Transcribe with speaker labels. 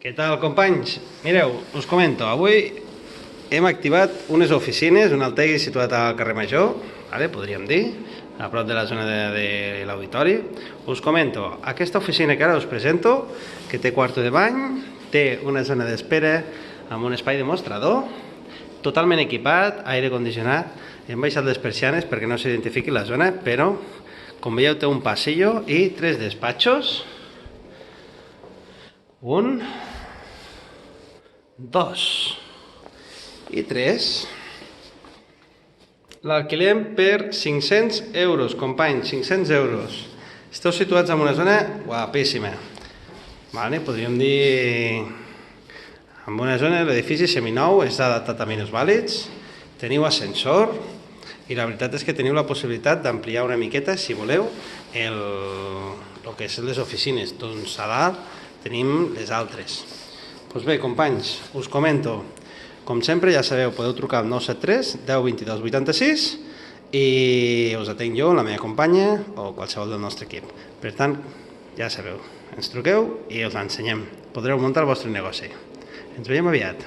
Speaker 1: Què tal, companys? Mireu, us comento, avui hem activat unes oficines, un altegui situat al carrer Major, podríem dir, a prop de la zona de l'auditori. Us comento, aquesta oficina que ara us presento, que té quarto de bany, té una zona d'espera amb un espai de mostrador, totalment equipat, aire condicionat. Hem baixat les persianes perquè no s'identifiqui la zona, però, com veieu, té un passillo i 3 despatxos. 1, 2 i 3. L'alquilem per 500 euros, companys, 500 euros. Esteu situats en una zona guapíssima. Podríem dir, en una zona, l'edifici seminou, és adaptat a minusvàlids, teniu ascensor i la veritat és que teniu la possibilitat d'ampliar una miqueta, si voleu, el que són les oficines. Doncs a dalt tenim les altres. Doncs bé, companys, us comento. Com sempre, ja sabeu, podeu trucar al 973 10 22 86 i us atenc jo, la meva companya o qualsevol del nostre equip. Per tant, ja sabeu, ens truqueu i us l'ensenyem. Podreu muntar el vostre negoci. Ens veiem aviat.